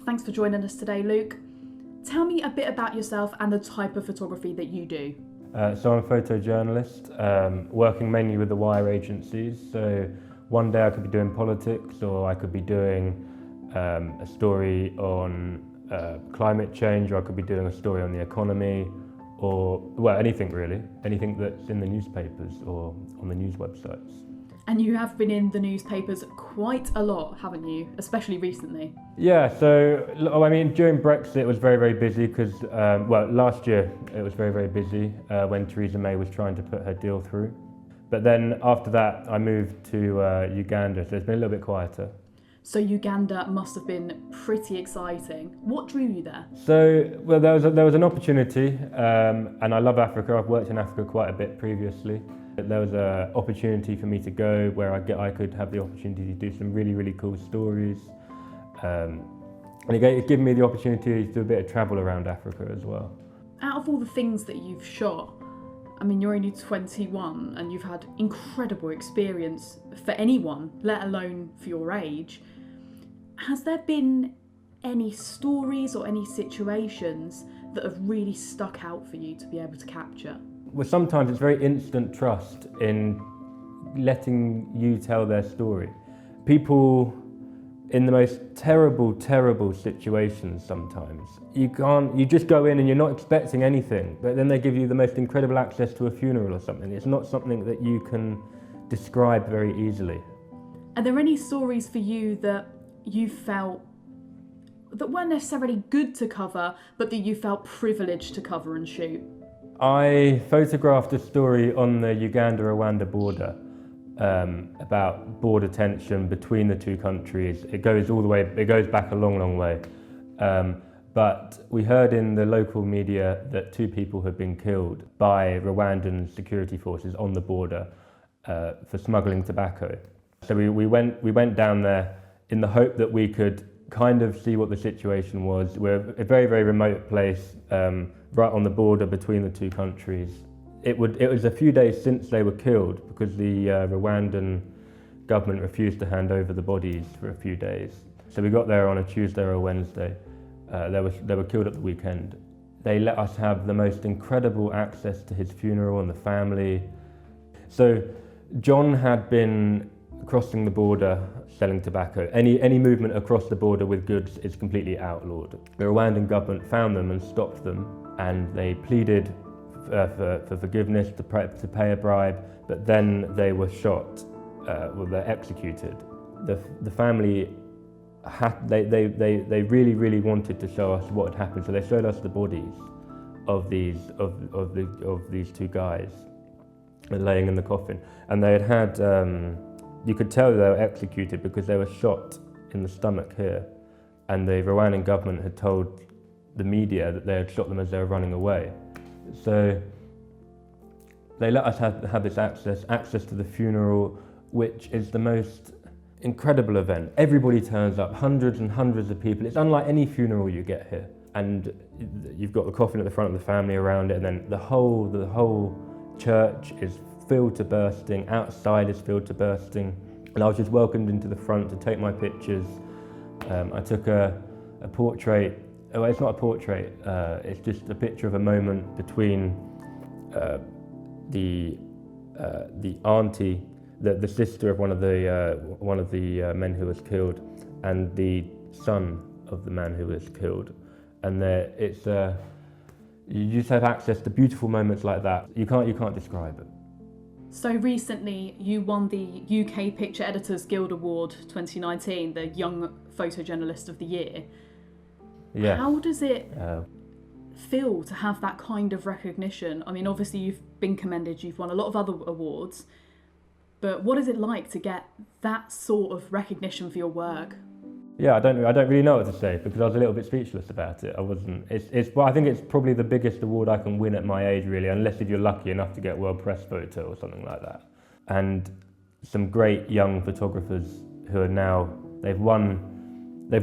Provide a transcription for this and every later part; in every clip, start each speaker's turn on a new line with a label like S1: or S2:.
S1: Thanks for joining us today, Luke. Tell me a bit about yourself and the type of photography that you do.
S2: So I'm a photojournalist, working mainly with the wire agencies. So one day I could be doing politics, or I could be doing a story on climate change, or I could be doing a story on the economy, or well, anything really, anything that's in the newspapers or on the news websites.
S1: And you have been in the newspapers quite a lot, haven't you? Especially recently.
S2: Yeah, so I mean, during Brexit it was very, very busy because, last year it was very, very busy when Theresa May was trying to put her deal through. But then after that I moved to Uganda, so it's been a little bit quieter.
S1: So Uganda must have been pretty exciting. What drew you there?
S2: So, well, there was an opportunity, and I love Africa. I've worked in Africa quite a bit previously. There was an opportunity for me to go where I could have the opportunity to do some really, really cool stories. And it gave me the opportunity to do a bit of travel around Africa as well.
S1: Out of all the things that you've shot, I mean, you're only 21 and you've had incredible experience for anyone, let alone for your age. Has there been any stories or any situations that have really stuck out for you to be able to capture?
S2: Well, sometimes it's very instant trust in letting you tell their story. People in the most terrible, terrible situations sometimes, you just go in and you're not expecting anything, but then they give you the most incredible access to a funeral or something. It's not something that you can describe very easily.
S1: Are there any stories for you that you felt that weren't necessarily good to cover, but that you felt privileged to cover and shoot?
S2: I photographed a story on the Uganda-Rwanda border about border tension between the two countries. It goes back a long, long way. But we heard in the local media that 2 people had been killed by Rwandan security forces on the border for smuggling tobacco. So we went down there in the hope that we could kind of see what the situation was. We're a very, very remote place, right on the border between the 2 countries. It was a few days since they were killed because the Rwandan government refused to hand over the bodies for a few days. So we got there on a Tuesday or a Wednesday. They were killed at the weekend. They let us have the most incredible access to his funeral and the family. So John had been crossing the border selling tobacco. Any movement across the border with goods is completely outlawed. The Rwandan government found them and stopped them, and they pleaded for forgiveness, to pay a bribe, but then they were shot. They're executed. The family they really, really wanted to show us what had happened, so they showed us the bodies of these 2 guys laying in the coffin, and they had you could tell they were executed because they were shot in the stomach here, and the Rwandan government had told the media that they had shot them as they were running away. So they let us have this access to the funeral, which is the most incredible event. Everybody turns up, hundreds and hundreds of people. It's unlike any funeral you get here. And you've got the coffin at the front of the family around it, and then the whole church is filled to bursting, outside is filled to bursting. And I was just welcomed into the front to take my pictures. I took a portrait. Oh, it's not a portrait, it's just a picture of a moment between the auntie, the sister of one of the men who was killed, and the son of the man who was killed. And you just have access to beautiful moments like that. You can't describe it.
S1: So recently you won the UK Picture Editors Guild Award 2019, the Young Photojournalist of the Year.
S2: Yeah.
S1: How does it feel to have that kind of recognition? I mean, obviously you've been commended, you've won a lot of other awards, but what is it like to get that sort of recognition for your work?
S2: Yeah, I don't really know what to say because I was a little bit speechless about it. I wasn't. I think it's probably the biggest award I can win at my age, really, unless if you're lucky enough to get World Press Photo or something like that. And some great young photographers who are now they've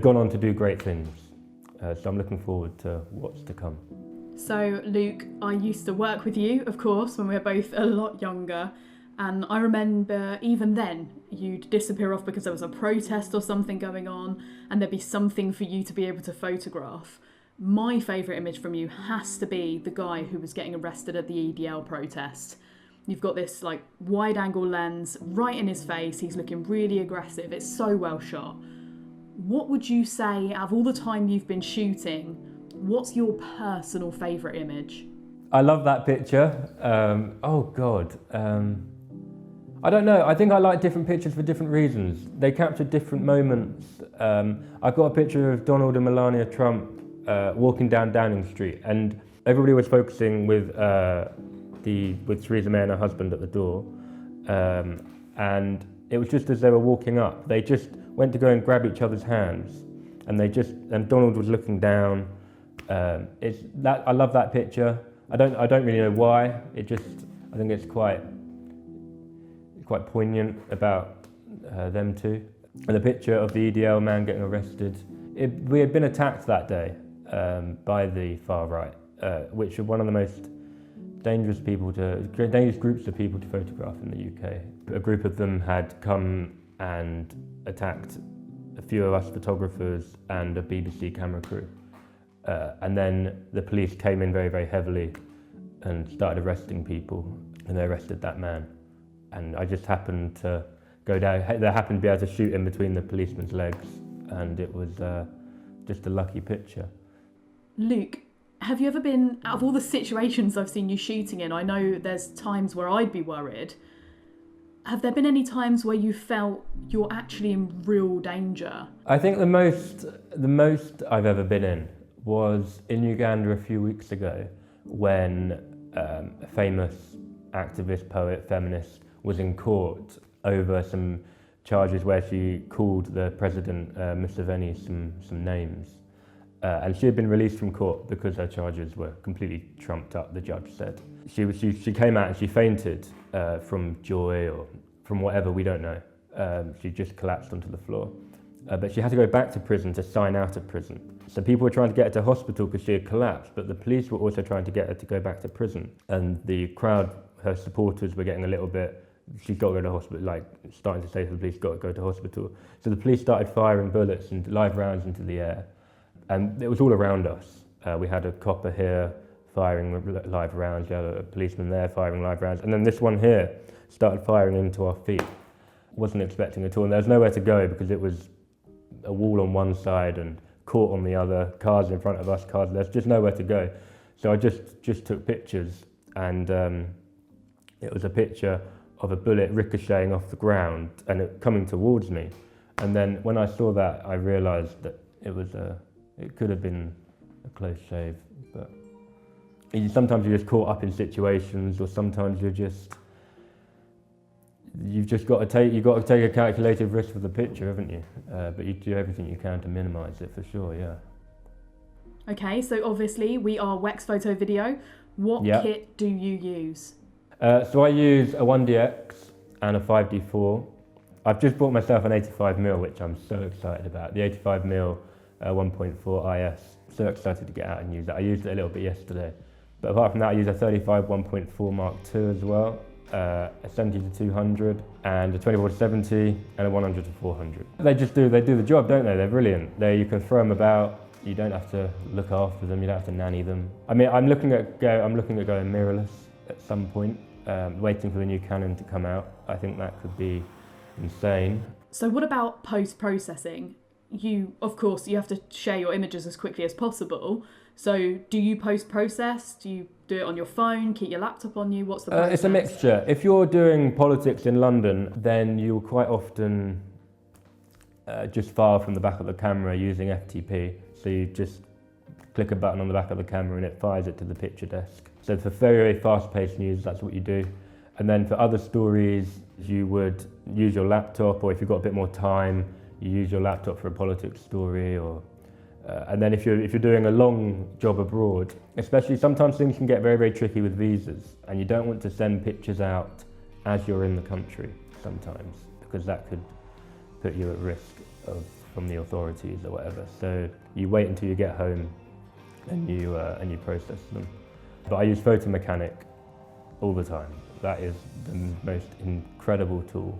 S2: gone on to do great things. So I'm looking forward to what's to come.
S1: So Luke, I used to work with you, of course, when we were both a lot younger. And I remember even then, you'd disappear off because there was a protest or something going on, and there'd be something for you to be able to photograph. My favourite image from you has to be the guy who was getting arrested at the EDL protest. You've got this like wide angle lens right in his face. He's looking really aggressive. It's so well shot. What would you say, out of all the time you've been shooting, what's your personal favourite image?
S2: I love that picture. Oh God. I don't know. I think I like different pictures for different reasons. They capture different moments. I've got a picture of Donald and Melania Trump walking down Downing Street, and everybody was focusing with Theresa May and her husband at the door, and it was just as they were walking up, they just went to go and grab each other's hands, and Donald was looking down. I love that picture. I don't really know why. I think it's quite poignant about them two. And the picture of the EDL man getting arrested. We had been attacked that day by the far right, which are one of the most dangerous groups of people to photograph in the UK. A group of them had come and attacked a few of us photographers and a BBC camera crew. And then the police came in very, very heavily and started arresting people, and they arrested that man. And I just happened to go down, they happened to be able to shoot in between the policeman's legs, and it was just a lucky picture.
S1: Luke, have you ever been, out of all the situations I've seen you shooting in, I know there's times where I'd be worried. Have there been any times where you felt you're actually in real danger?
S2: I think the most I've ever been in was in Uganda a few weeks ago, when a famous activist, poet, feminist was in court over some charges where she called the president, Museveni, some names. And she had been released from court because her charges were completely trumped up, the judge said. She came out and she fainted from joy or from whatever, we don't know. She just collapsed onto the floor. But she had to go back to prison to sign out of prison. So people were trying to get her to hospital because she had collapsed, but the police were also trying to get her to go back to prison. And the crowd, her supporters, were getting a little bit, she's got to go to hospital, like starting to say to the police, got to go to hospital. So the police started firing bullets and live rounds into the air. And it was all around us. We had a copper here firing live rounds, we had a policeman there firing live rounds, and then this one here started firing into our feet. Wasn't expecting at all, and there was nowhere to go because it was a wall on one side and court on the other, cars in front of us, cars, there's just nowhere to go. So I just took pictures, and it was a picture of a bullet ricocheting off the ground and it coming towards me. And then when I saw that, I realised that it could have been a close shave, but sometimes you're just caught up in situations, or sometimes you've just got to take a calculated risk for the picture, haven't you? But you do everything you can to minimise it, for sure, yeah.
S1: Okay, so obviously we are Wex Photo Video. What kit do you use?
S2: So I use a 1DX and a 5D4. I've just bought myself an 85mm, which I'm so excited about. The 85mm 1.4 IS. So excited to get out and use it. I used it a little bit yesterday. But apart from that, I use a 35 1.4 Mark II as well, a 70-200, and a 24-70, and a 100-400. They do the job, don't they? They're brilliant. You can throw them about. You don't have to look after them. You don't have to nanny them. I mean, I'm looking at going mirrorless at some point. Waiting for the new Canon to come out. I think that could be insane.
S1: So what about post-processing? Of course, you have to share your images as quickly as possible. So do you post-process? Do you do it on your phone, keep your laptop on you? What's the process?
S2: It's a mixture. If you're doing politics in London, then you'll quite often just file from the back of the camera using FTP. So you just click a button on the back of the camera and it fires it to the picture desk. So for very, very fast-paced news, that's what you do. And then for other stories, you would use your laptop, or if you've got a bit more time, you use your laptop for a politics story, and then if you're doing a long job abroad, especially sometimes things can get very, very tricky with visas, and you don't want to send pictures out as you're in the country sometimes, because that could put you at risk from the authorities or whatever. So you wait until you get home and you process them. But I use Photomechanic all the time. That is the most incredible tool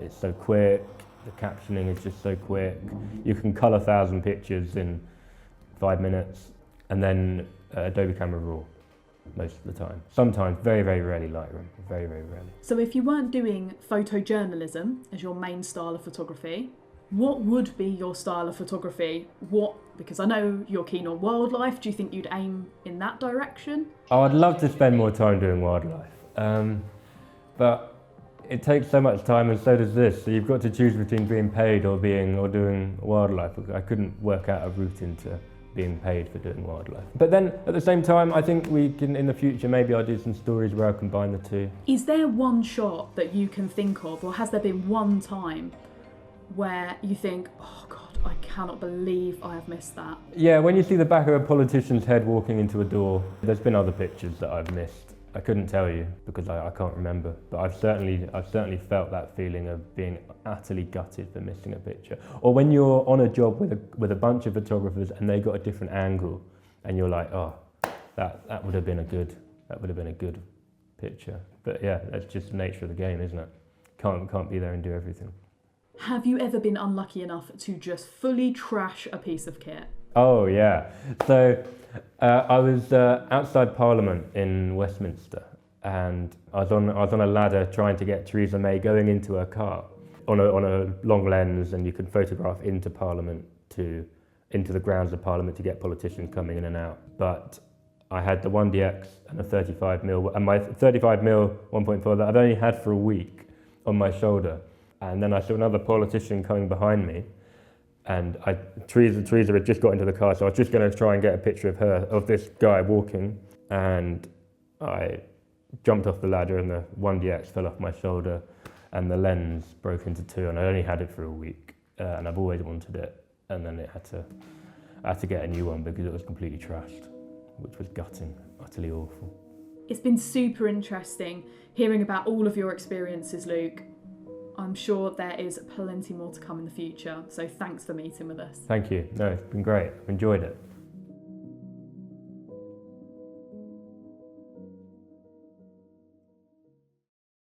S2: It's so quick, the captioning is just so quick. You can colour 1,000 pictures in 5 minutes, and then Adobe Camera Raw most of the time. Sometimes, very, very rarely Lightroom, very, very rarely.
S1: So if you weren't doing photojournalism as your main style of photography, what would be your style of photography? Because I know you're keen on wildlife, do you think you'd aim in that direction?
S2: Oh, I'd love to spend more time doing wildlife, but it takes so much time, and so does this. So you've got to choose between being paid or doing wildlife. I couldn't work out a route into being paid for doing wildlife. But then at the same time, I think we can, in the future, maybe I'll do some stories where I combine the two.
S1: Is there one shot that you can think of, or has there been one time where you think, oh God, I cannot believe I have missed that?
S2: Yeah, when you see the back of a politician's head walking into a door, there's been other pictures that I've missed. I couldn't tell you because I can't remember, but I've certainly felt that feeling of being utterly gutted for missing a picture. Or when you're on a job with a bunch of photographers and they got a different angle, and you're like, oh, that would have been a good picture. But yeah, that's just the nature of the game, isn't it? Can't be there and do everything.
S1: Have you ever been unlucky enough to just fully trash a piece of kit?
S2: Oh yeah. So I was outside Parliament in Westminster, and I was on a ladder trying to get Theresa May going into her car on a long lens, and you can photograph into Parliament into the grounds of Parliament to get politicians coming in and out. But I had the 1DX and a 35mm, and my 35mm 1.4 that I've only had for a week on my shoulder, and then I saw another politician coming behind me. And Theresa had just got into the car, so I was just going to try and get a picture of this guy walking, and I jumped off the ladder and the 1DX fell off my shoulder and the lens broke into two, and I only had it for a week, and I've always wanted it, and then I had to get a new one because it was completely trashed, which was gutting, utterly awful.
S1: It's been super interesting hearing about all of your experiences, Luke. I'm sure there is plenty more to come in the future, so thanks for meeting with us.
S2: Thank you. No, it's been great. I've enjoyed it.